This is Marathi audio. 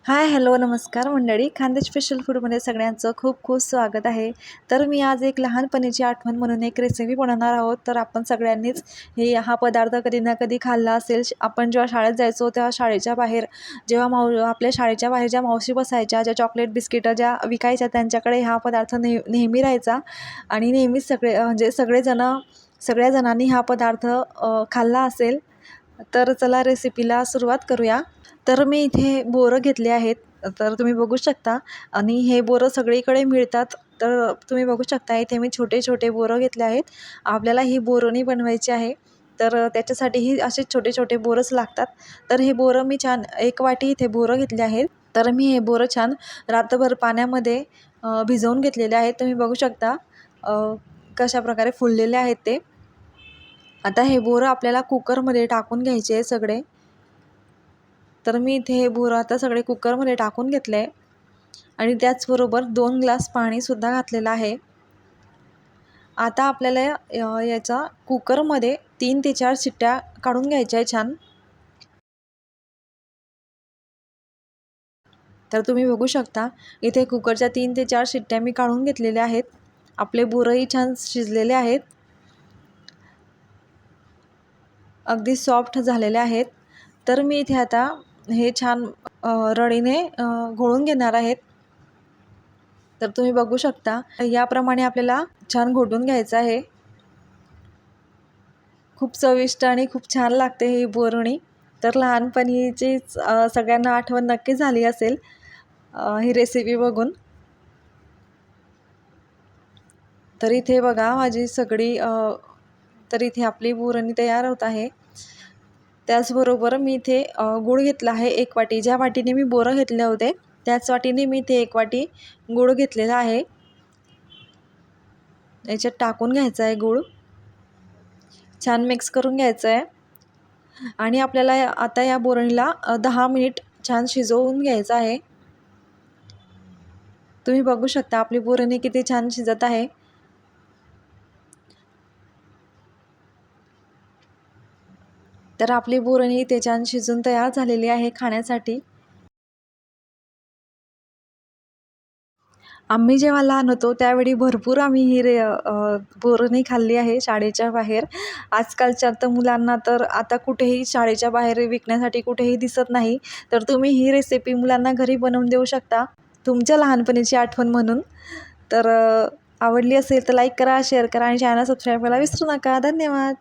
हाय, हॅलो, नमस्कार मंडळी. खानदेश स्पेशल फूडमध्ये सगळ्यांचं खूप खूप स्वागत आहे. तर मी आज एक लहानपणीची आठवण म्हणून एक रेसिपी बनवणार आहोत. तर आपण सगळ्यांनीच हा पदार्थ कधी ना कधी खाल्ला असेल. आपण जेव्हा शाळेत जायचो तेव्हा शाळेच्या बाहेर जेव्हा आपल्या शाळेच्या बाहेर ज्या मावशी बसायच्या, ज्या चॉकलेट बिस्किटं ज्या विकायच्या, त्यांच्याकडे हा पदार्थ नेहमी राहायचा. आणि नेहमीच म्हणजे सगळ्या जणांनी हा पदार्थ खाल्ला असेल. तर चला रेसिपीला सुरुवात करूया. तर मी इथे बोरं घेतले आहेत. तर तुम्ही बघू शकता आणि हे बोरं सगळीकडे मिळतात. तर तुम्ही बघू शकता इथे मी छोटे छोटे बोरं घेतले आहेत. आपल्याला ही बोरणी बनवायची आहे. तर त्याच्यासाठीही असे छोटे छोटे बोरंच लागतात. तर हे बोरं मी छान एक वाटी इथे बोरं घेतले आहेत. तर मी हे बोरं छान रात्रभर पाण्यामध्ये भिजवून घेतलेले आहेत. तुम्ही बघू शकता कशाप्रकारे फुललेले आहेत ते. आता हे बोरं आपल्याला कुकरमध्ये टाकून घ्यायचे आहे सगळे. तर मी इथे हे बोरं आता सगळे कुकरमध्ये टाकून घेतले आहे आणि त्याचबरोबर 2 ग्लास पाणीसुद्धा घातलेलं आहे. आता आपल्याला याचा कुकरमध्ये 3 ते 4 शिट्ट्या काढून घ्यायच्या आहे छान. तर तुम्ही बघू शकता इथे कुकरच्या 3 ते 4 शिट्ट्या मी काढून घेतलेल्या आहेत. आपले बोरंही छान शिजलेले आहेत, अगदी सॉफ्ट झालेले आहेत. तर मी इथे आता हे छान रळीने घोळून घेणार आहेत. तर तुम्ही बघू शकता याप्रमाणे आपल्याला छान घोटून घ्यायचं आहे. खूप चविष्ट आणि खूप छान लागते ही बोरणी. तर लहानपणीचीच सगळ्यांना आठवण नक्की झाली असेल ही रेसिपी बघून. तर इथे बघा माझी सगळी तर इथे आपली बोरणी तयार होत आहे. त्याचबरोबर मी इथे गूळ घेतला आहे 1 वाटी. ज्या वाटीने मी बोरं घेतले होते त्याच वाटीने मी इथे 1 वाटी गूळ घेतलेला आहे. याच्यात टाकून घ्यायचा आहे गूळ. छान मिक्स करून घ्यायचं आहे आणि आपल्याला आता या बोरणीला 10 मिनिट छान शिजवून घ्यायचं आहे. तुम्ही बघू शकता आपली बोरणी किती छान शिजत आहे. तर आपली बोरणी इथे छान शिजून तयार झालेली आहे खाण्यासाठी. आम्ही जेव्हा लहान होतो त्यावेळी भरपूर आम्ही बोरणी खाल्ली आहे शाळेच्या बाहेर. आजकालच्या तर मुलांना तर आता कुठेही शाळेच्या बाहेर विकण्यासाठी कुठेही दिसत नाही. तर तुम्ही ही रेसिपी मुलांना घरी बनवून देऊ शकता तुमच्या लहानपणीची आठवण म्हणून. तर आवडली असेल तर लाईक करा, शेअर करा आणि चॅनल सबस्क्राईब करायला विसरू नका. धन्यवाद.